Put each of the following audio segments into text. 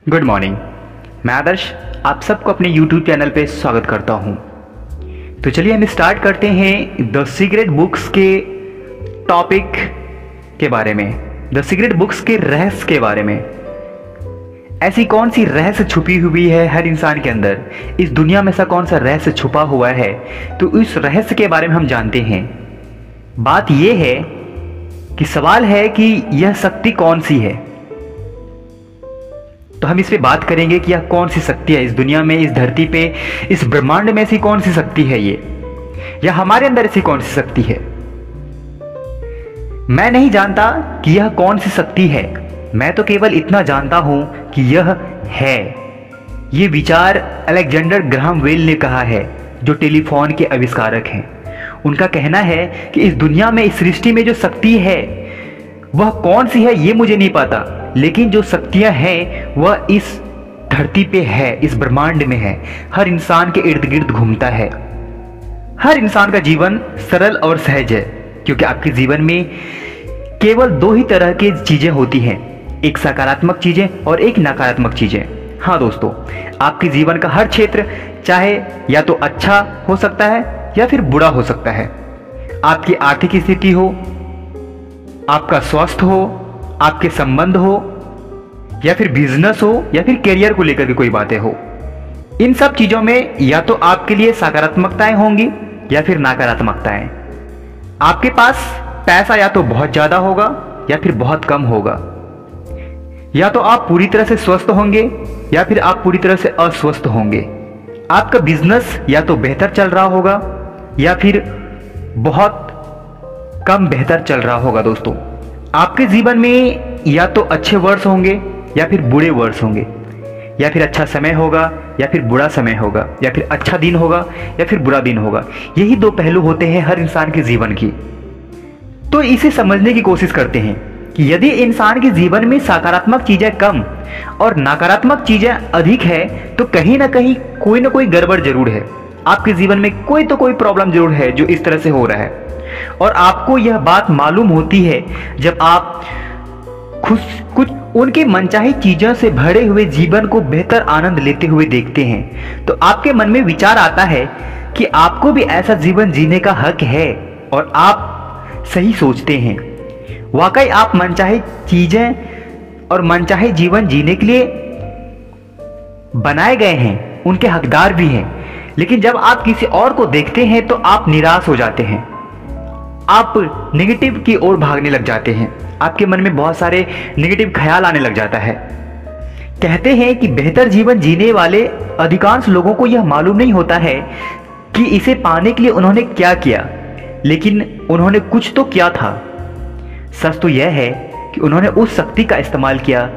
Good morning. मैं आदर्श आप सबको अपने YouTube चैनल पे स्वागत करता हूँ। तो चलिए हम स्टार्ट करते हैं द सीक्रेट बुक्स के टॉपिक के बारे में, द सीक्रेट बुक्स के रहस्य के बारे में। ऐसी कौन सी रहस्य छुपी हुई है हर इंसान के अंदर, इस दुनिया में ऐसा कौन सा रहस्य छुपा हुआ है, तो इस रहस्य के बारे में हम जानते हैं। बात यह है कि सवाल है कि यह शक्ति कौन सी है। तो हम इस पे बात करेंगे कि यह कौन सी शक्ति है इस दुनिया में, इस धरती पे, इस ब्रह्मांड में ऐसी कौन सी शक्ति है ये, या हमारे अंदर ऐसी कौन सी शक्ति है। मैं नहीं जानता कि यह कौन सी शक्ति है, मैं तो केवल इतना जानता हूं कि यह है। ये विचार अलेक्जेंडर ग्राहम बेल ने कहा है, जो टेलीफोन के आविष्कारक हैं। उनका कहना है कि इस दुनिया में, इस सृष्टि में जो शक्ति है वह कौन सी है ये मुझे नहीं पता, लेकिन जो शक्तियां हैं वह इस धरती पे है, इस ब्रह्मांड में है, हर इंसान के इर्द गिर्द घूमता है। हर इंसान का जीवन सरल और सहज है, क्योंकि आपके जीवन में केवल दो ही तरह की चीजें होती हैं, एक सकारात्मक चीजें और एक नकारात्मक चीजें। हाँ दोस्तों, आपके जीवन का हर क्षेत्र चाहे या तो अच्छा हो सकता है या फिर बुरा हो सकता है। आपकी आर्थिक स्थिति हो, आपका स्वास्थ्य हो, आपके संबंध हो, या फिर बिजनेस हो, या फिर करियर को लेकर के कोई बातें हो, इन सब चीजों में या तो आपके लिए सकारात्मकताएं होंगी या फिर नकारात्मकताएं। आपके पास पैसा या तो बहुत ज्यादा होगा या फिर बहुत कम होगा, या तो आप पूरी तरह से स्वस्थ होंगे या फिर आप पूरी तरह से अस्वस्थ होंगे। आपका बिजनेस या तो बेहतर चल रहा होगा या फिर बहुत कम बेहतर चल रहा होगा। दोस्तों, आपके जीवन में या तो अच्छे वर्ष होंगे या फिर बुरे वर्ष होंगे, या फिर अच्छा समय होगा या फिर बुरा समय होगा, या फिर अच्छा दिन होगा या फिर बुरा दिन होगा। यही दो पहलू होते हैं हर इंसान के जीवन की। तो इसे समझने की कोशिश करते हैं कि यदि इंसान के जीवन में सकारात्मक चीजें कम और नकारात्मक चीजें अधिक है, तो कहीं ना कहीं कोई ना कोई गड़बड़ जरूर है। आपके जीवन में कोई तो कोई प्रॉब्लम जरूर है जो इस तरह से हो रहा है, और आपको यह बात मालूम होती है जब आप कुछ उनके मनचाही चीजों से भरे हुए जीवन को बेहतर आनंद लेते हुए देखते हैं। तो आपके मन में विचार आता है कि आपको भी ऐसा जीवन जीने का हक है, और आप सही सोचते हैं। वाकई आप मनचाही चीजें और मनचाही जीवन जीने के लिए बनाए गए हैं, उनके हकदार भी हैं। लेकिन जब आप किसी और को देखते हैं तो आप निराश हो जाते हैं, आप नेगेटिव की ओर भागने लग जाते हैं, आपके मन में बहुत सारे नेगेटिव ख्याल आने लग जाता है। कहते हैं कि बेहतर जीवन जीने वाले अधिकांश लोगों को यह मालूम नहीं होता है कि इसे पाने के लिए उन्होंने क्या किया, लेकिन उन्होंने कुछ तो किया था। सच तो यह है कि उन्होंने उस शक्ति का इस्तेमाल किया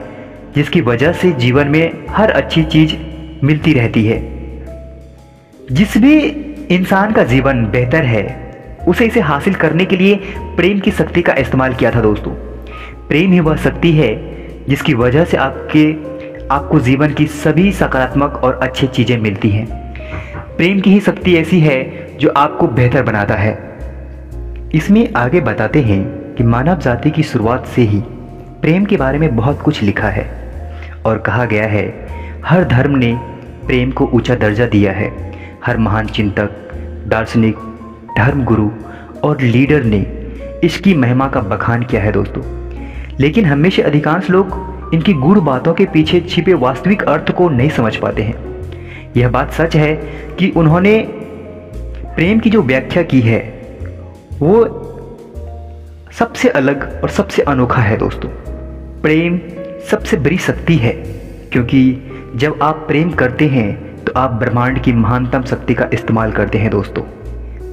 जिसकी वजह से जीवन में हर अच्छी चीज मिलती रहती है। जिस भी इंसान का जीवन बेहतर है, उसे इसे हासिल करने के लिए प्रेम की शक्ति का इस्तेमाल किया था। दोस्तों, प्रेम ही वह शक्ति है जिसकी वजह से आपको जीवन की सभी सकारात्मक और अच्छी चीजें मिलती हैं। प्रेम की ही शक्ति ऐसी है जो आपको बेहतर बनाता है। इसमें आगे बताते हैं कि मानव जाति की शुरुआत से ही प्रेम के बारे में बहुत कुछ लिखा है, और कहा गया है हर धर्म ने प्रेम को ऊंचा दर्जा दिया है। हर महान चिंतक, दार्शनिक, धर्म गुरु और लीडर ने इसकी महिमा का बखान किया है। दोस्तों, लेकिन हमेशा अधिकांश लोग इनकी गूढ़ बातों के पीछे छिपे वास्तविक अर्थ को नहीं समझ पाते हैं। यह बात सच है कि उन्होंने प्रेम की जो व्याख्या की है वो सबसे अलग और सबसे अनोखा है। दोस्तों, प्रेम सबसे बड़ी शक्ति है, क्योंकि जब आप प्रेम करते हैं तो आप ब्रह्मांड की महानतम शक्ति का इस्तेमाल करते हैं। दोस्तों,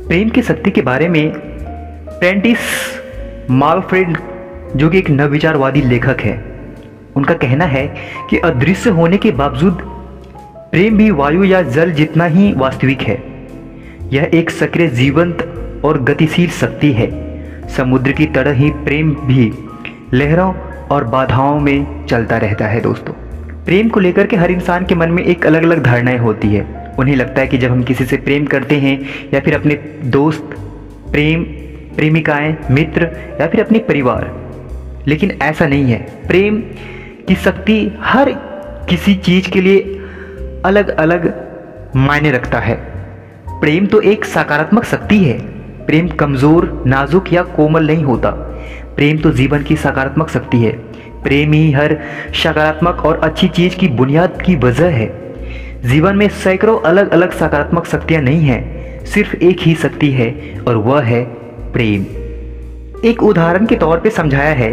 प्रेम की शक्ति के बारे में प्रेंटिस मालफ्रेड, जो कि एक नवविचारवादी लेखक है, उनका कहना है कि अदृश्य होने के बावजूद प्रेम भी वायु या जल जितना ही वास्तविक है। यह एक सक्रिय, जीवंत और गतिशील शक्ति है। समुद्र की तरह ही प्रेम भी लहरों और बाधाओं में चलता रहता है। दोस्तों, प्रेम को लेकर के हर इंसान के मन में एक अलग अलग धारणाएं होती है। उन्हें लगता है कि जब हम किसी से प्रेम करते हैं, या फिर अपने दोस्त, प्रेमिकाएं, मित्र, या फिर अपने परिवार, लेकिन ऐसा नहीं है। प्रेम की शक्ति हर किसी चीज के लिए अलग अलग मायने रखता है। प्रेम तो एक सकारात्मक शक्ति है। प्रेम कमजोर, नाजुक या कोमल नहीं होता। प्रेम तो जीवन की सकारात्मक शक्ति है। प्रेम ही हर सकारात्मक और अच्छी चीज की बुनियाद की वजह है। जीवन में सैकड़ों अलग अलग सकारात्मक शक्तियां नहीं हैं, सिर्फ एक ही शक्ति है और वह है प्रेम। एक उदाहरण के तौर पे समझाया है,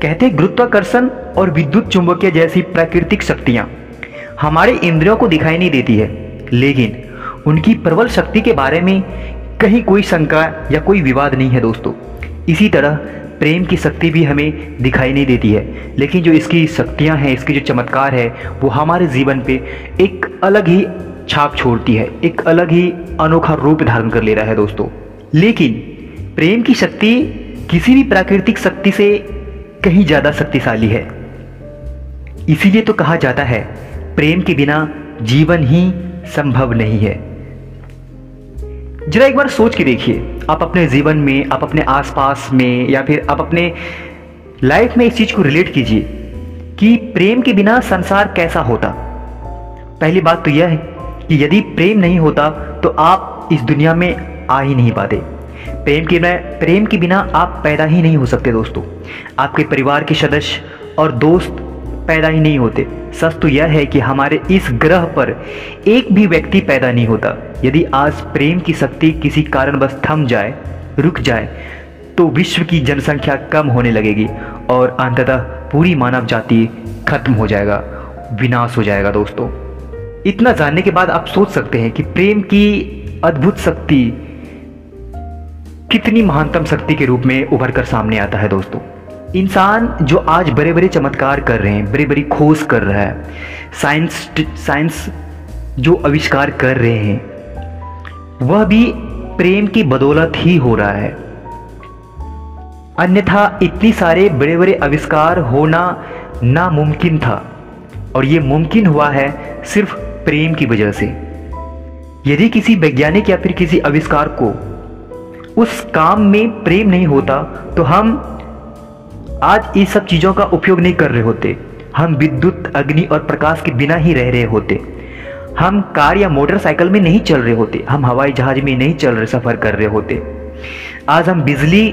कहते गुरुत्वाकर्षण और विद्युत चुंबकीय जैसी प्राकृतिक शक्तियां हमारे इंद्रियों को दिखाई नहीं देती है, लेकिन उनकी प्रबल शक्ति के बारे में कहीं कोई शंका या कोई विवाद नहीं है दोस्तों। इसी तरह प्रेम की शक्ति भी हमें दिखाई नहीं देती है, लेकिन जो इसकी शक्तियां हैं, इसकी जो चमत्कार है, वो हमारे जीवन पे एक अलग ही छाप छोड़ती है, एक अलग ही अनोखा रूप धारण कर ले रहा है दोस्तों। लेकिन प्रेम की शक्ति किसी भी प्राकृतिक शक्ति से कहीं ज्यादा शक्तिशाली है। इसीलिए तो कहा जाता है, प्रेम के बिना जीवन ही संभव नहीं है। जरा एक बार सोच के देखिए, आप अपने जीवन में, आप अपने आसपास में, या फिर आप अपने लाइफ में इस चीज को रिलेट कीजिए कि प्रेम के बिना संसार कैसा होता। पहली बात तो यह है कि यदि प्रेम नहीं होता तो आप इस दुनिया में आ ही नहीं पाते। प्रेम के बिना आप पैदा ही नहीं हो सकते दोस्तों। आपके परिवार के सदस्य और दोस्त पैदा ही नहीं होते। सच तो यह है कि हमारे इस ग्रह पर एक भी व्यक्ति पैदा नहीं होता। यदि आज प्रेम की शक्ति किसी कारणवश थम जाए, रुक जाए, तो विश्व की जनसंख्या कम होने लगेगी और अंततः पूरी मानव जाति खत्म हो जाएगा, विनाश हो जाएगा दोस्तों। इतना जानने के बाद आप सोच सकते हैं कि प्रेम की अद्भुत शक्ति कितनी महानतम शक्ति के रूप में उभर कर सामने आता है दोस्तों। इंसान जो आज बड़े बड़े चमत्कार कर रहे हैं, बड़ी बड़ी खोज कर रहा है, साइंस जो आविष्कार कर रहे हैं, वह भी प्रेम की बदौलत ही हो रहा है। अन्यथा इतनी सारे बड़े बड़े आविष्कार होना नामुमकिन था, और ये मुमकिन हुआ है सिर्फ प्रेम की वजह से। यदि किसी वैज्ञानिक या फिर किसी आविष्कार को उस काम में प्रेम नहीं होता तो हम आज इस सब चीजों का उपयोग नहीं कर रहे होते। हम विद्युत, अग्नि और प्रकाश के बिना ही रह रहे होते। हम कार या मोटरसाइकिल में नहीं चल रहे होते। हम हवाई जहाज में नहीं चल रहे, सफर कर रहे होते। आज हम बिजली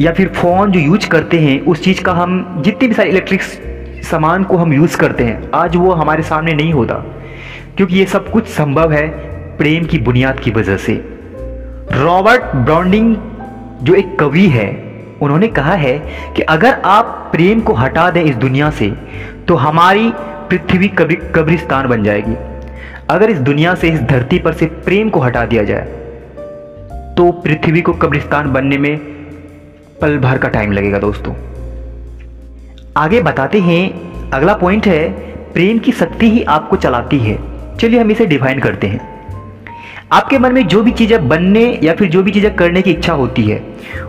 या फिर फोन जो यूज करते हैं, उस चीज का हम जितने भी सारे इलेक्ट्रिक सामान को हम यूज करते हैं, आज वो हमारे सामने नहीं होता, क्योंकि ये सब कुछ संभव है प्रेम की बुनियाद की वजह से। रॉबर्ट ब्राउनिंग जो एक कवि है, उन्होंने कहा है कि अगर आप प्रेम को हटा दें इस दुनिया से तो हमारी पृथ्वी कब्रिस्तान बन जाएगी। अगर इस दुनिया से, इस धरती पर से प्रेम को हटा दिया जाए तो पृथ्वी को कब्रिस्तान बनने में पल भर का टाइम लगेगा दोस्तों। आगे बताते हैं, अगला पॉइंट है, प्रेम की शक्ति ही आपको चलाती है। चलिए हम इसे डिफाइन करते हैं। आपके मन में जो भी चीजें बनने या फिर जो भी चीजें करने की इच्छा होती है,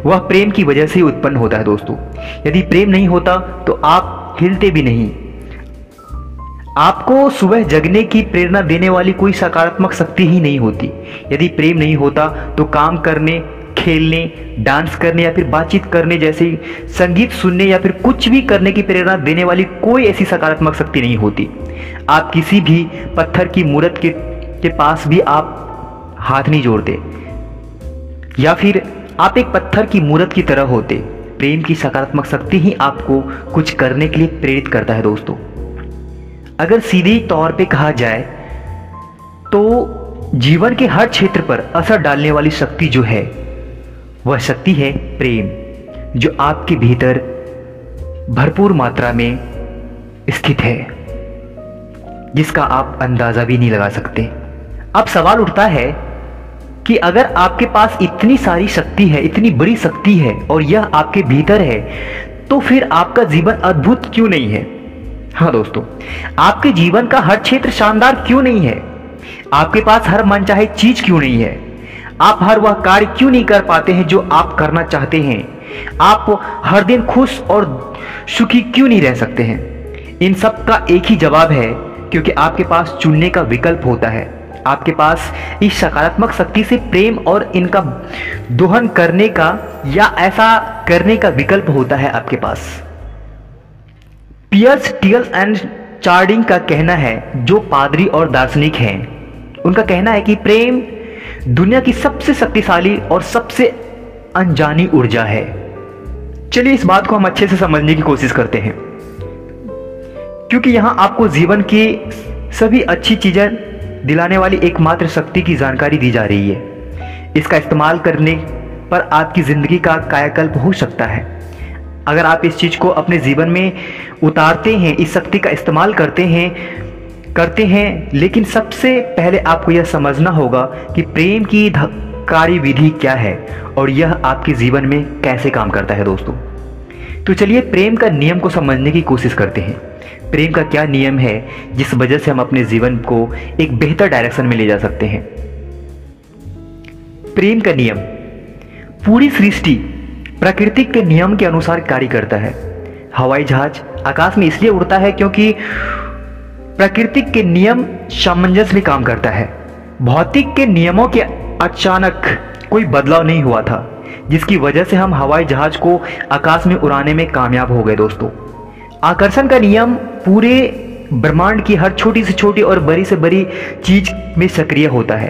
वह प्रेम की वजह से ही उत्पन्न होता है दोस्तों। यदि प्रेम नहीं होता तो आप हिलते भी नहीं। आपको सुबह जगने की प्रेरणा देने वाली कोई सकारात्मक शक्ति ही नहीं होती। यदि प्रेम नहीं होता तो काम करने, खेलने, डांस करने या फिर बातचीत करने जैसे, संगीत सुनने या फिर कुछ भी करने की प्रेरणा देने वाली कोई ऐसी सकारात्मक शक्ति नहीं होती। आप किसी भी पत्थर की मूर्त के पास भी आप हाथ नहीं जोड़ते, या फिर आप एक पत्थर की मूर्त की तरह होते। प्रेम की सकारात्मक शक्ति ही आपको कुछ करने के लिए प्रेरित करता है दोस्तों। अगर सीधे तौर पे कहा जाए तो जीवन के हर क्षेत्र पर असर डालने वाली शक्ति जो है, वह शक्ति है प्रेम, जो आपके भीतर भरपूर मात्रा में स्थित है, जिसका आप अंदाजा भी नहीं लगा सकते। अब सवाल उठता है कि अगर आपके पास इतनी सारी शक्ति है, इतनी बड़ी शक्ति है और यह आपके भीतर है, तो फिर आपका जीवन अद्भुत क्यों नहीं है? हाँ दोस्तों, आपके जीवन का हर क्षेत्र शानदार क्यों नहीं है? आपके पास हर मनचाहे चीज क्यों नहीं है? आप हर वह कार्य क्यों नहीं कर पाते हैं जो आप करना चाहते हैं? आप हर दिन खुश और सुखी क्यों नहीं रह सकते हैं? इन सब का एक ही जवाब है, क्योंकि आपके पास चुनने का विकल्प होता है। आपके पास इस सकारात्मक शक्ति से प्रेम और इनका दोहन करने का या ऐसा करने का विकल्प होता है आपके पास। पियर्स टियल एंड चार्डिंग का कहना है, जो पादरी और दार्शनिक हैं, उनका कहना है कि प्रेम दुनिया की सबसे शक्तिशाली और सबसे अनजानी ऊर्जा है। चलिए इस बात को हम अच्छे से समझने की कोशिश करते हैं, क्योंकि यहाँ आपको जीवन की सभी अच्छी चीजें दिलाने वाली एकमात्र शक्ति की जानकारी दी जा रही है। इसका इस्तेमाल करने पर आपकी जिंदगी का कायाकल्प हो सकता है। अगर आप इस चीज को अपने जीवन में उतारते हैं, इस शक्ति का इस्तेमाल करते हैं, लेकिन सबसे पहले आपको यह समझना होगा कि प्रेम की कार्य विधि क्या है और यह आपके जीवन में कैसे काम करता है दोस्तों। तो चलिए प्रेम का नियम को समझने की कोशिश करते हैं। प्रेम का क्या नियम है जिस वजह से हम अपने जीवन को एक बेहतर डायरेक्शन में ले जा सकते हैं। प्रेम का नियम, पूरी सृष्टि प्रकृति के नियम के अनुसार कार्य करता है। हवाई जहाज आकाश में इसलिए उड़ता है क्योंकि प्रकृति के नियम सामंजस्य में काम करता है। भौतिक के नियमों के अचानक कोई बदलाव नहीं हुआ था, जिसकी वजह से हम हवाई जहाज को आकाश में उड़ाने में कामयाब हो गए दोस्तों। आकर्षण का नियम पूरे ब्रह्मांड की हर छोटी से छोटी और बड़ी से बड़ी चीज में सक्रिय होता है।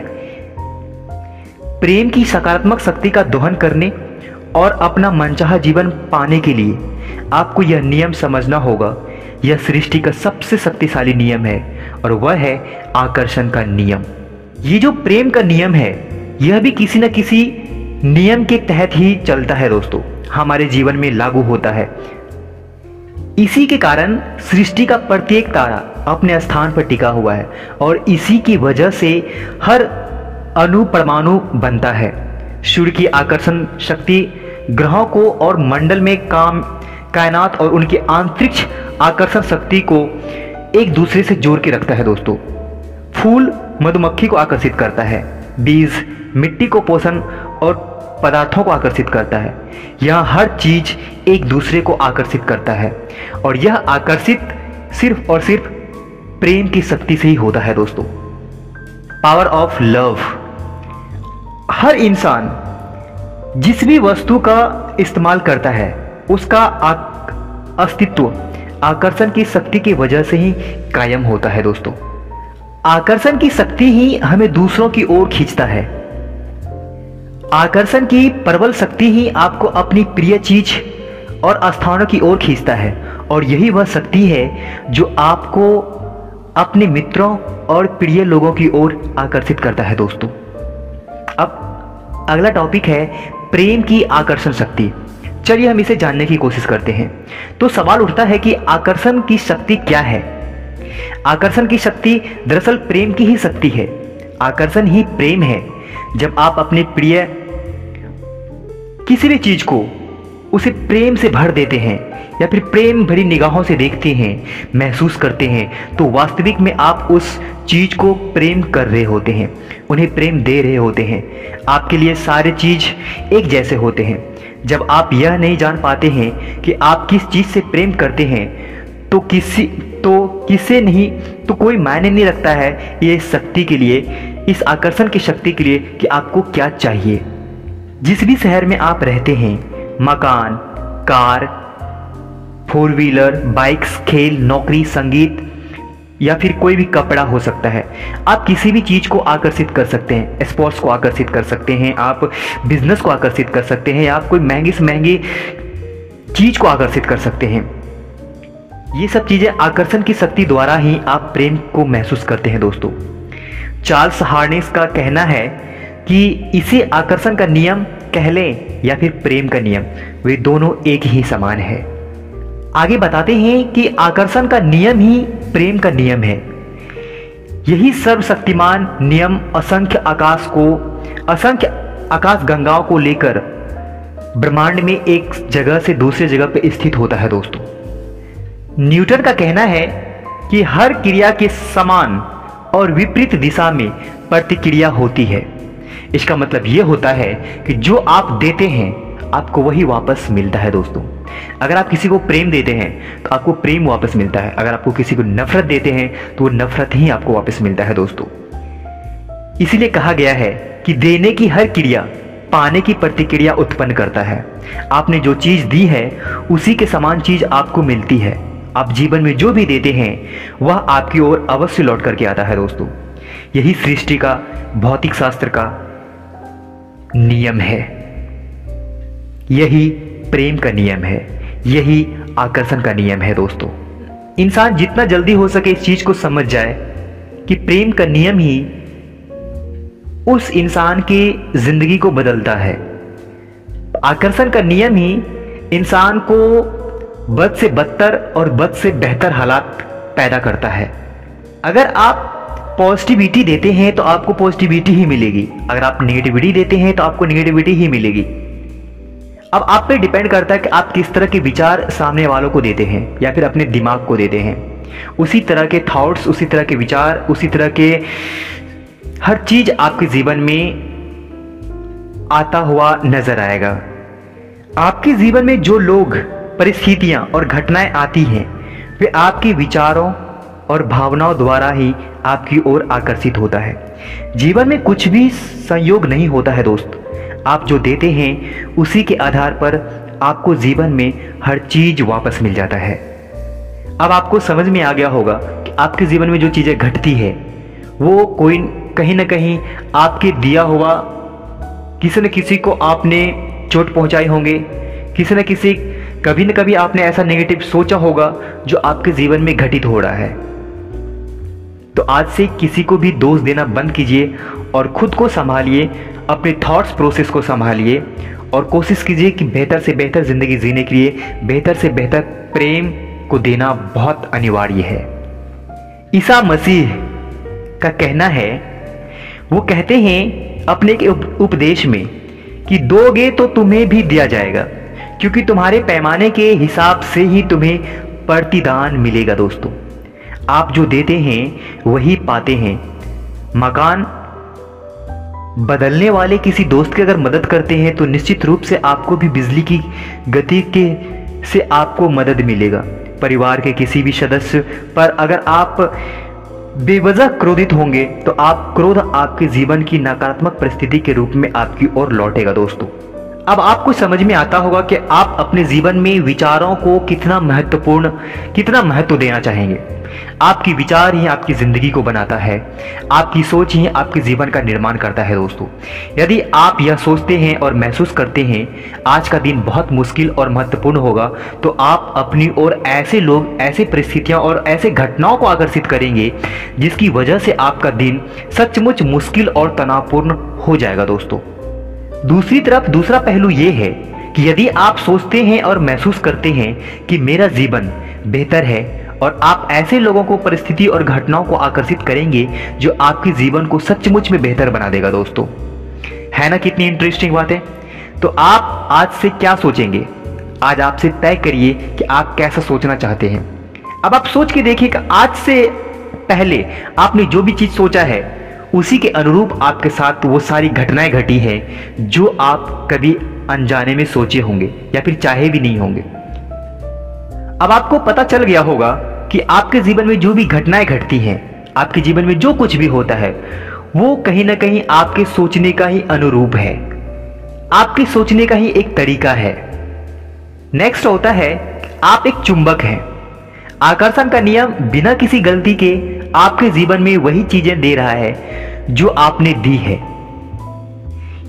प्रेम की सकारात्मक शक्ति का दोहन करने और अपना मनचाहा जीवन पाने के लिए आपको यह नियम समझना होगा। यह सृष्टि का सबसे शक्तिशाली नियम है और वह है आकर्षण का नियम। ये जो प्रेम का नियम है, यह भी किसी न किसी नियम के तहत ही चलता है दोस्तों, हमारे जीवन में लागू होता है। इसी के कारण सृष्टि का प्रत्येक तारा अपने स्थान पर टिका हुआ है और इसी की वजह से हर अणु परमाणु बनता है। सूर्य की आकर्षण शक्ति ग्रहों को और मंडल में कायनात और उनकी अंतरिक्ष आकर्षण शक्ति को एक दूसरे से जोड़ के रखता है दोस्तों। फूल मधुमक्खी को आकर्षित करता है, बीज मिट्टी को पोषण और पदार्थों को आकर्षित करता है। यह हर चीज एक दूसरे को आकर्षित करता है और यह आकर्षित सिर्फ और सिर्फ प्रेम की शक्ति से ही होता है दोस्तों। Power of love. हर इंसान जिस भी वस्तु का इस्तेमाल करता है उसका अस्तित्व आकर्षण की शक्ति की वजह से ही कायम होता है दोस्तों। आकर्षण की शक्ति ही हमें दूसरों की ओर खींचता है। आकर्षण की प्रबल शक्ति ही आपको अपनी प्रिय चीज और स्थानों की ओर खींचता है और यही वह शक्ति है जो आपको अपने मित्रों और प्रिय लोगों की ओर आकर्षित करता है दोस्तों। अब अगला टॉपिक है प्रेम की आकर्षण शक्ति। चलिए हम इसे जानने की कोशिश करते हैं। तो सवाल उठता है कि आकर्षण की शक्ति क्या है। आकर्षण की शक्ति दरअसल प्रेम की ही शक्ति है। आकर्षण ही प्रेम है। जब आप अपने प्रिय किसी भी चीज को उसे प्रेम से भर देते हैं या फिर प्रेम भरी निगाहों से देखते हैं, महसूस करते हैं, तो वास्तविक में आप उस चीज को प्रेम कर रहे होते हैं, उन्हें प्रेम दे रहे होते हैं। आपके लिए सारे चीज एक जैसे होते हैं। जब आप यह नहीं जान पाते हैं कि आप किस चीज से प्रेम करते हैं तो किसे नहीं, तो कोई मायने नहीं रखता है ये शक्ति के लिए, इस आकर्षण की शक्ति के लिए कि आपको क्या चाहिए। जिस भी शहर में आप रहते हैं, मकान, कार, 4 व्हीलर, बाइक्स, खेल, नौकरी, संगीत या फिर कोई भी कपड़ा हो सकता है, आप किसी भी चीज को आकर्षित कर सकते हैं। स्पोर्ट्स को आकर्षित कर सकते हैं, आप बिजनेस को आकर्षित कर सकते हैं, या आप कोई महंगी से महंगी चीज को आकर्षित कर सकते हैं। ये सब चीजें आकर्षण की शक्ति द्वारा ही आप प्रेम को महसूस करते हैं दोस्तों। चार्ल्स हार्नेस का कहना है कि इसे आकर्षण का नियम कह लें या फिर प्रेम का नियम, वे दोनों एक ही समान है। आगे बताते हैं कि आकर्षण का नियम ही प्रेम का नियम है। यही सर्वशक्तिमान नियम असंख्य आकाश गंगाओं को लेकर ब्रह्मांड में एक जगह से दूसरे जगह पर स्थित होता है दोस्तों। न्यूटन का कहना है कि हर क्रिया के समान और विपरीत दिशा में प्रतिक्रिया होती है। इसका मतलब यह होता है कि जो आप देते हैं आपको वही वापस मिलता है दोस्तों। अगर आप किसी को प्रेम देते हैं तो आपको प्रेम वापस मिलता है। अगर आपको किसी को नफरत देते हैं तो वो नफरत ही आपको वापस मिलता है दोस्तों। इसीलिए कहा गया है कि देने की हर क्रिया पाने की प्रतिक्रिया उत्पन्न करता है। आपने जो चीज दी है उसी के समान चीज आपको मिलती है आप जीवन में जो भी देते हैं वह आपकी ओर अवश्य लौट करके आता है दोस्तों। यही सृष्टि का, भौतिक शास्त्र का नियम है, यही प्रेम का नियम है, यही आकर्षण का नियम है दोस्तों। इंसान जितना जल्दी हो सके इस चीज को समझ जाए कि प्रेम का नियम ही उस इंसान की जिंदगी को बदलता है। आकर्षण का नियम ही इंसान को बद से बदतर और बद से बेहतर हालात पैदा करता है। अगर आप पॉजिटिविटी देते हैं तो आपको पॉजिटिविटी ही मिलेगी, अगर आप नेगेटिविटी देते हैं तो आपको नेगेटिविटी ही मिलेगी। अब आप पे डिपेंड करता है कि आप किस तरह के विचार सामने वालों को देते हैं या फिर अपने दिमाग को देते हैं। उसी तरह के थॉट्स, उसी तरह के विचार, उसी तरह के हर चीज आपके जीवन में आता हुआ नजर आएगा। आपके जीवन में जो लोग, परिस्थितियां और घटनाएं आती हैं वे आपके विचारों और भावनाओं द्वारा ही आपकी ओर आकर्षित होता है। जीवन में कुछ भी संयोग नहीं होता है दोस्त, आप जो देते हैं उसी के आधार पर आपको जीवन में हर चीज वापस मिल जाता है। अब आपको समझ में आ गया होगा कि आपके जीवन में जो चीजें घटती है वो कोई कहीं ना कहीं आपके दिया हुआ, किसी न किसी को आपने चोट पहुंचाई होंगे, किसी न किसी कभी न कभी आपने ऐसा नेगेटिव सोचा होगा जो आपके जीवन में घटित हो रहा है। तो आज से किसी को भी दोष देना बंद कीजिए और खुद को संभालिए, अपने थॉट्स प्रोसेस को संभालिए और कोशिश कीजिए कि बेहतर से बेहतर जिंदगी जीने के लिए बेहतर से बेहतर प्रेम को देना बहुत अनिवार्य है। ईसा मसीह का कहना है, वो कहते हैं अपने के उपदेश में कि दोगे तो तुम्हें भी दिया जाएगा, क्योंकि तुम्हारे पैमाने के हिसाब से ही तुम्हें प्रतिदान मिलेगा। दोस्तों, आप जो देते हैं वही पाते हैं। मकान बदलने वाले किसी दोस्त की अगर मदद करते हैं तो निश्चित रूप से आपको भी बिजली की गति के से आपको मदद मिलेगा। परिवार के किसी भी सदस्य पर अगर आप बेवजह क्रोधित होंगे तो आप क्रोध आपके जीवन की नकारात्मक परिस्थिति के रूप में आपकी ओर लौटेगा। दोस्तों, अब आपको समझ में आता होगा कि आप अपने जीवन में विचारों को कितना महत्व देना चाहेंगे। आपकी विचार ही आपकी जिंदगी को बनाता है, आपकी सोच ही आपके जीवन का निर्माण करता है। दोस्तों, यदि आप यह सोचते हैं और महसूस करते हैं आज का दिन बहुत मुश्किल और महत्वपूर्ण होगा, तो आप अपनी ओर ऐसे लोग, ऐसी परिस्थितियां और ऐसे घटनाओं को आकर्षित करेंगे जिसकी वजह से आपका दिन सचमुच मुश्किल और तनावपूर्ण हो जाएगा। दोस्तों, दूसरी तरफ दूसरा पहलू यह है कि यदि आप सोचते हैं और महसूस करते हैं कि मेरा जीवन बेहतर है, और आप ऐसे लोगों को, परिस्थिति और घटनाओं को आकर्षित करेंगे जो आपके जीवन को सचमुच में बेहतर बना देगा। दोस्तों, है ना कितनी इंटरेस्टिंग बात है। तो आप आज से क्या सोचेंगे, आज आपसे तय करिए कि आप कैसा सोचना चाहते हैं। अब आप सोच के देखिए कि आज से पहले आपने जो भी चीज सोचा है उसी के अनुरूप आपके साथ वो सारी घटनाएं घटी है जो आप कभी अनजाने में सोचे होंगे या फिर चाहे भी नहीं होंगे। अब आपको पता चल गया होगा कि आपके जीवन में जो भी घटनाएं घटती हैं, आपके जीवन में जो कुछ भी होता है वो कहीं ना कहीं आपके सोचने का ही अनुरूप है, आपके सोचने का ही एक तरीका है। नेक्स्ट होता है, आप एक चुंबक हैं। आकर्षण का नियम बिना किसी गलती के आपके जीवन में वही चीजें दे रहा है जो आपने दी है।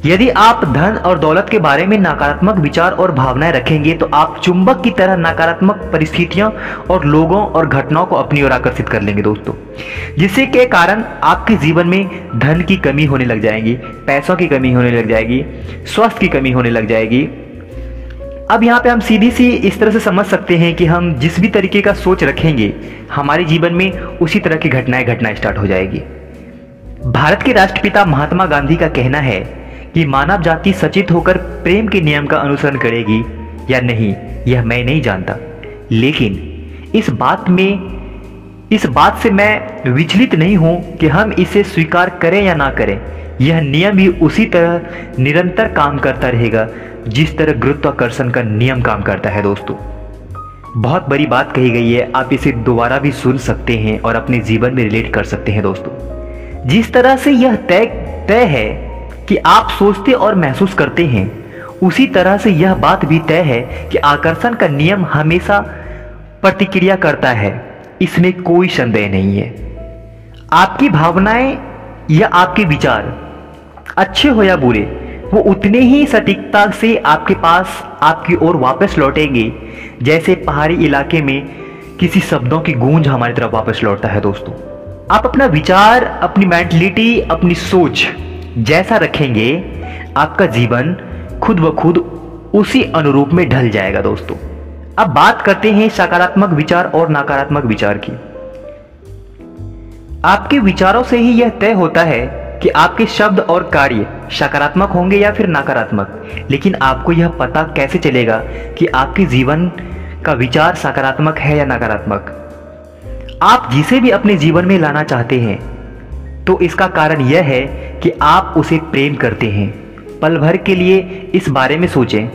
यदि आप धन और दौलत के बारे में नकारात्मक विचार और भावनाएं रखेंगे तो आप चुंबक की तरह नकारात्मक परिस्थितियों और लोगों और घटनाओं को अपनी ओर आकर्षित कर लेंगे। दोस्तों, जिससे के कारण आपके जीवन में धन की कमी होने लग जाएगी, पैसों की कमी होने लग जाएगी, स्वास्थ्य की कमी होने लग जाएगी। अब यहाँ पे हम सीधी सी इस तरह से समझ सकते हैं कि हम जिस भी तरीके का सोच रखेंगे हमारे जीवन में उसी तरह की घटनाएं घटना स्टार्ट हो जाएगी। भारत के राष्ट्रपिता महात्मा गांधी का कहना है कि मानव जाति सचेत होकर प्रेम के नियम का अनुसरण करेगी या नहीं यह मैं नहीं जानता, लेकिन इस बात से मैं विचलित नहीं हूं कि हम इसे स्वीकार करें या ना करें। यह नियम भी उसी तरह निरंतर काम करता रहेगा जिस तरह गुरुत्वाकर्षण का नियम काम करता है। दोस्तों, बहुत बड़ी बात कही गई है, आप इसे दोबारा भी सुन सकते हैं और अपने जीवन में रिलेट कर सकते हैं। दोस्तों, जिस तरह से यह तय है कि आप सोचते और महसूस करते हैं, उसी तरह से यह बात भी तय है कि आकर्षण का नियम हमेशा प्रतिक्रिया करता है, इसमें कोई संदेह नहीं है। आपकी भावनाएं या आपके विचार अच्छे हो या बुरे, वो उतने ही सटीकता से आपके पास आपकी ओर वापस लौटेंगे जैसे पहाड़ी इलाके में किसी शब्दों की गूंज हमारी तरफ वापस लौटता है। दोस्तों, आप अपना विचार, अपनी मेंटलिटी, अपनी सोच जैसा रखेंगे, आपका जीवन खुद ब खुद उसी अनुरूप में ढल जाएगा। दोस्तों, अब बात करते हैं सकारात्मक विचार और नकारात्मक विचार की। आपके विचारों से ही यह तय होता है कि आपके शब्द और कार्य सकारात्मक होंगे या फिर नकारात्मक। लेकिन आपको यह पता कैसे चलेगा कि आपके जीवन का विचार सकारात्मक है या नकारात्मक? आप जिसे भी अपने जीवन में लाना चाहते हैं तो इसका कारण यह है कि आप उसे प्रेम करते हैं। पल भर के लिए इस बारे में सोचें,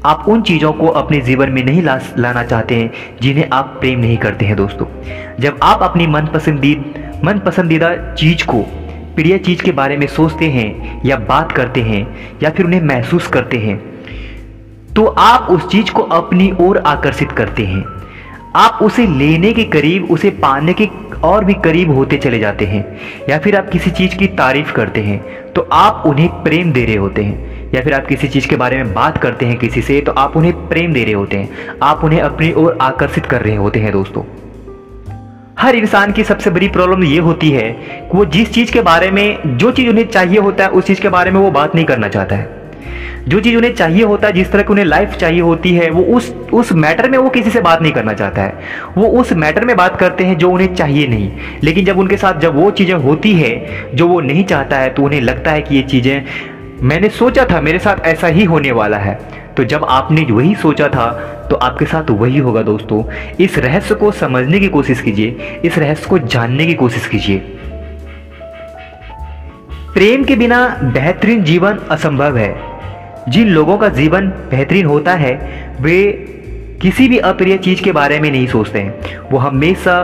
आप उन चीज़ों को अपने जीवन में नहीं लाना चाहते हैं जिन्हें आप प्रेम नहीं करते हैं। दोस्तों, जब आप अपनी मन पसंदीदा चीज़ को, प्रिय चीज़ के बारे में सोचते हैं या बात करते हैं या फिर उन्हें महसूस करते हैं, तो आप उस चीज़ को अपनी ओर आकर्षित करते हैं। आप उसे लेने के करीब, उसे पाने के और भी करीब होते चले जाते हैं। या फिर आप किसी चीज़ की तारीफ करते हैं तो आप उन्हें प्रेम दे रहे होते हैं। या फिर आप किसी चीज़ के बारे में बात करते हैं किसी से तो आप उन्हें प्रेम दे रहे होते हैं, आप उन्हें अपनी ओर आकर्षित कर रहे होते हैं। दोस्तों, हर इंसान की सबसे बड़ी प्रॉब्लम ये होती है कि वो जिस चीज़ के बारे में, जो चीज़ उन्हें चाहिए होता है, उस चीज़ के बारे में वो बात नहीं करना चाहता है। जो चीज़ उन्हें चाहिए होता है, जिस तरह की उन्हें लाइफ चाहिए होती है, वो उस मैटर में वो किसी से बात नहीं करना चाहता है। वो उस मैटर में बात करते हैं जो उन्हें चाहिए नहीं। लेकिन जब उनके साथ जब वो चीज़ें होती है जो वो नहीं चाहता है, तो उन्हें लगता है कि ये चीज़ें मैंने सोचा था मेरे साथ ऐसा ही होने वाला है। तो जब आपने वही सोचा था तो आपके साथ वही होगा। दोस्तों, इस रहस्य को समझने की कोशिश कीजिए, इस रहस्य को जानने की कोशिश कीजिए। प्रेम के बिना बेहतरीन जीवन असंभव है। जिन लोगों का जीवन बेहतरीन होता है वे किसी भी अप्रिय चीज़ के बारे में नहीं सोचते हैं। वो हमेशा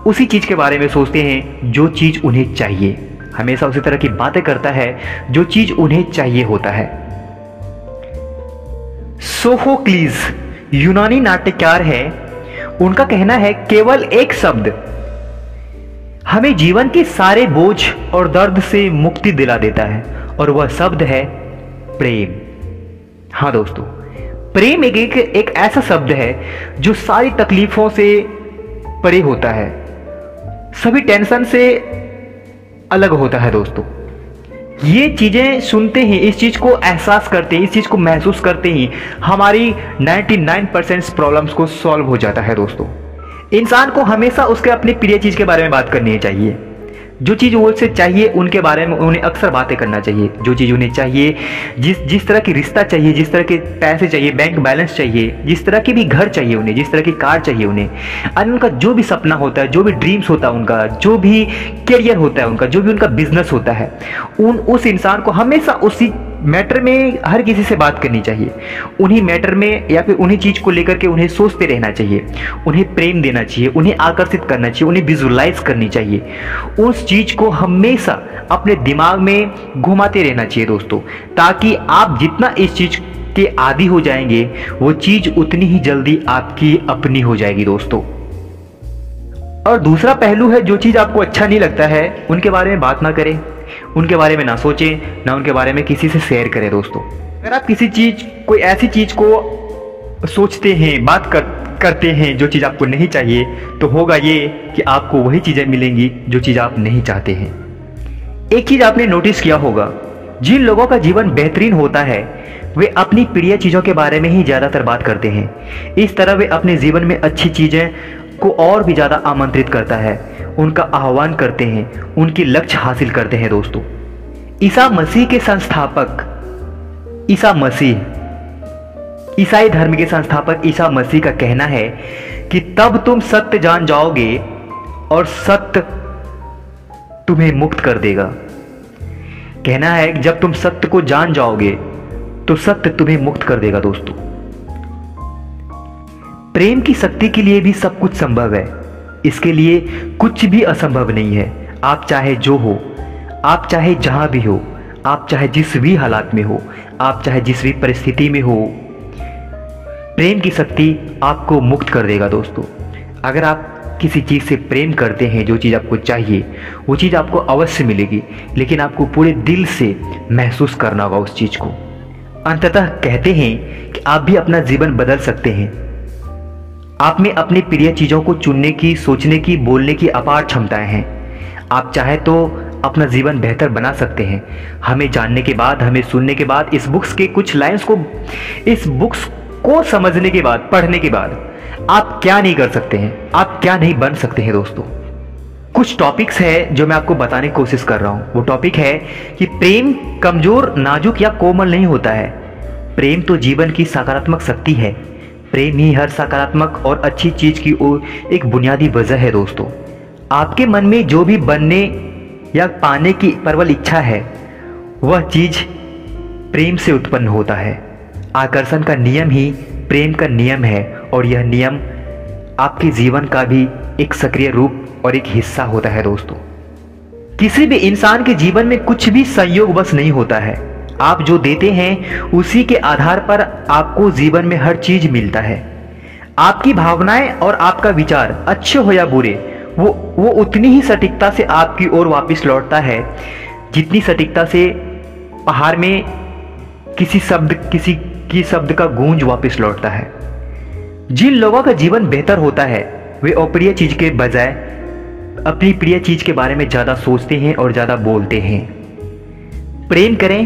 उसी चीज़ के बारे में सोचते हैं जो चीज़ उन्हें चाहिए। हमेशा उसी तरह की बातें करता है जो चीज़ उन्हें चाहिए होता है। सोफोक्लीज यूनानी नाट्यकार है। उनका कहना है, केवल एक शब्द हमें जीवन के सारे बोझ और दर्द से मुक्ति दिला देता है और वह शब्द है प्रेम। हाँ दोस्तों, प्रेम एक ऐसा शब्द है जो सारी तकलीफों से परे होता है, सभी टेंशन से अलग होता है। दोस्तों, ये चीज़ें सुनते ही, इस चीज़ को एहसास करते ही, इस चीज़ को महसूस करते ही हमारी 99% प्रॉब्लम्स को सॉल्व हो जाता है। दोस्तों, इंसान को हमेशा उसके अपनी प्रिय चीज़ के बारे में बात करनी चाहिए। जो चीज़ वो उसे चाहिए उनके बारे में उन्हें अक्सर बातें करना चाहिए। जो चीज़ उन्हें चाहिए, जिस तरह की रिश्ता चाहिए, जिस तरह के पैसे चाहिए, बैंक बैलेंस चाहिए, जिस तरह की भी घर चाहिए उन्हें, जिस तरह की कार चाहिए उन्हें, और उनका जो भी सपना होता है, जो भी ड्रीम्स होता है उनका, जो भी करियर होता है उनका, जो भी उनका बिजनेस होता है, उस इंसान को हमेशा उसी मैटर में हर किसी से बात करनी चाहिए। उन्हीं मैटर में या फिर उन्हीं चीज़ को लेकर के उन्हें सोचते रहना चाहिए, उन्हें प्रेम देना चाहिए, उन्हें आकर्षित करना चाहिए, उन्हें विजुअलाइज करनी चाहिए। उस चीज़ को हमेशा अपने दिमाग में घुमाते रहना चाहिए दोस्तों, ताकि आप जितना इस चीज़ के आदी हो जाएंगे वो चीज़ उतनी ही जल्दी आपकी अपनी हो जाएगी दोस्तों। और दूसरा पहलू है, जो चीज़ आपको अच्छा नहीं लगता है उनके बारे में बात ना करें, उनके बारे में ना सोचें, ना उनके बारे में किसी से शेयर करें। दोस्तों, अगर आप किसी चीज़, कोई ऐसी चीज़ को सोचते हैं, बात करते हैं जो चीज़ आपको नहीं चाहिए, तो होगा ये कि आपको वही चीज़ें मिलेंगी जो चीज़ आप नहीं चाहते हैं। एक चीज़ आपने नोटिस किया होगा, जिन लोगों का जीवन बेहतरीन होता है वे अपनी प्रिय चीज़ों के बारे में ही ज़्यादातर बात करते हैं। इस तरह वे अपने जीवन में अच्छी चीज़ें को और भी ज़्यादा आमंत्रित करता है, उनका आह्वान करते हैं, उनके लक्ष्य हासिल करते हैं। दोस्तों, ईसा मसीह के संस्थापक, ईसा मसीह, ईसाई धर्म के संस्थापक ईसा मसीह का कहना है कि तब तुम सत्य जान जाओगे और सत्य तुम्हें मुक्त कर देगा। कहना है कि जब तुम सत्य को जान जाओगे तो सत्य तुम्हें मुक्त कर देगा। दोस्तों, प्रेम की शक्ति के लिए भी सब कुछ संभव है, इसके लिए कुछ भी असंभव नहीं है। आप चाहे जो हो, आप चाहे जहां भी हो, आप चाहे जिस भी हालात में हो, आप चाहे जिस भी परिस्थिति में हो, प्रेम की शक्ति आपको मुक्त कर देगा दोस्तों। अगर आप किसी चीज़ से प्रेम करते हैं, जो चीज़ आपको चाहिए वो चीज़ आपको अवश्य मिलेगी, लेकिन आपको पूरे दिल से महसूस करना होगा उस चीज़ को। अंततः कहते हैं कि आप भी अपना जीवन बदल सकते हैं। आप में अपनी प्रिय चीज़ों को चुनने की, सोचने की, बोलने की अपार क्षमताएं हैं। आप चाहे तो अपना जीवन बेहतर बना सकते हैं। हमें जानने के बाद, हमें सुनने के बाद, इस बुक्स को समझने के बाद, पढ़ने के बाद आप क्या नहीं कर सकते हैं, आप क्या नहीं बन सकते हैं दोस्तों। कुछ टॉपिक्स है जो मैं आपको बताने की कोशिश कर रहा हूं। वो टॉपिक है कि प्रेम कमजोर, नाजुक या कोमल नहीं होता है। प्रेम तो जीवन की सकारात्मक शक्ति है। प्रेम ही हर सकारात्मक और अच्छी चीज की ओर एक बुनियादी वजह है दोस्तों। आपके मन में जो भी बनने या पाने की प्रबल इच्छा है, वह चीज प्रेम से उत्पन्न होता है। आकर्षण का नियम ही प्रेम का नियम है, और यह नियम आपके जीवन का भी एक सक्रिय रूप और एक हिस्सा होता है दोस्तों। किसी भी इंसान के जीवन में कुछ भी संयोगवश नहीं होता है। आप जो देते हैं उसी के आधार पर आपको जीवन में हर चीज मिलता है। आपकी भावनाएं और आपका विचार, अच्छे हो या बुरे, वो उतनी ही सटीकता से आपकी ओर वापस लौटता है जितनी सटीकता से पहाड़ में किसी की शब्द का गूंज वापस लौटता है। जिन लोगों का जीवन बेहतर होता है वे अप्रिय चीज के बजाय अपनी प्रिय चीज के बारे में ज्यादा सोचते हैं और ज्यादा बोलते हैं। प्रेम करें,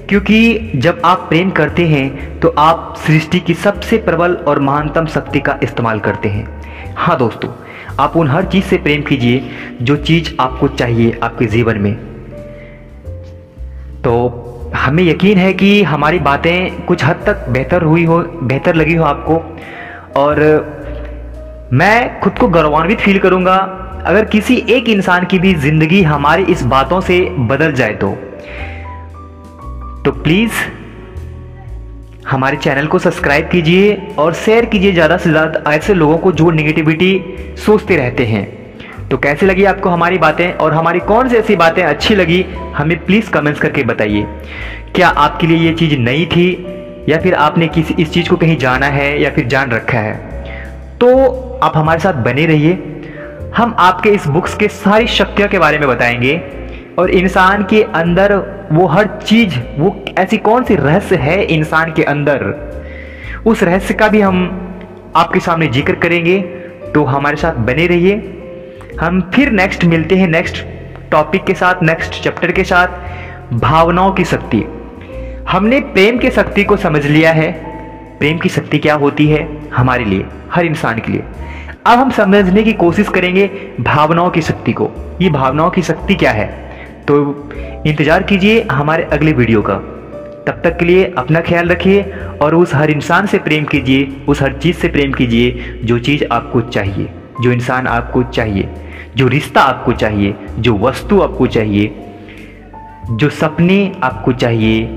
क्योंकि जब आप प्रेम करते हैं तो आप सृष्टि की सबसे प्रबल और महानतम शक्ति का इस्तेमाल करते हैं। हाँ दोस्तों, आप उन हर चीज से प्रेम कीजिए जो चीज आपको चाहिए आपके जीवन में। तो हमें यकीन है कि हमारी बातें कुछ हद तक बेहतर लगी हो आपको, और मैं खुद को गौरवान्वित फील करूंगा अगर किसी एक इंसान की भी जिंदगी हमारी इस बातों से बदल जाए तो प्लीज हमारे चैनल को सब्सक्राइब कीजिए और शेयर कीजिए ज़्यादा से ज़्यादा ऐसे लोगों को जो नेगेटिविटी सोचते रहते हैं। तो कैसी लगी आपको हमारी बातें, और हमारी कौन सी ऐसी बातें अच्छी लगी, हमें प्लीज़ कमेंट्स करके बताइए। क्या आपके लिए ये चीज़ नई थी, या फिर आपने इस चीज़ को कहीं जाना है या फिर जान रखा है? तो आप हमारे साथ बने रहिए। हम आपके इस बुक्स के सारी शक्तियों के बारे में बताएंगे, और इंसान के अंदर वो हर चीज़, वो ऐसी कौन सी रहस्य है इंसान के अंदर, उस रहस्य का भी हम आपके सामने जिक्र करेंगे। तो हमारे साथ बने रहिए। हम फिर नेक्स्ट मिलते हैं, नेक्स्ट टॉपिक के साथ, नेक्स्ट चैप्टर के साथ। भावनाओं की शक्ति। हमने प्रेम की शक्ति को समझ लिया है। प्रेम की शक्ति क्या होती है हमारे लिए, हर इंसान के लिए। अब हम समझने की कोशिश करेंगे भावनाओं की शक्ति को। ये भावनाओं की शक्ति क्या है, तो इंतजार कीजिए हमारे अगले वीडियो का। तब तक के लिए अपना ख्याल रखिए, और उस हर इंसान से प्रेम कीजिए, उस हर चीज़ से प्रेम कीजिए जो चीज़ आपको चाहिए, जो इंसान आपको चाहिए, जो रिश्ता आपको चाहिए, जो वस्तु आपको चाहिए, जो सपने आपको चाहिए,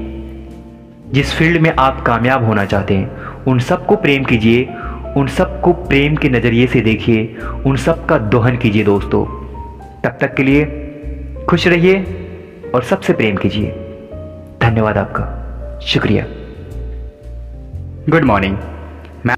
जिस फील्ड में आप कामयाब होना चाहते हैं, उन सबको प्रेम कीजिए, उन सबको प्रेम के नज़रिए से देखिए, उन सब का दोहन कीजिए दोस्तों। तब तक के लिए खुश रहिए और सबसे प्रेम कीजिए। धन्यवाद आपका, शुक्रिया। Good morning.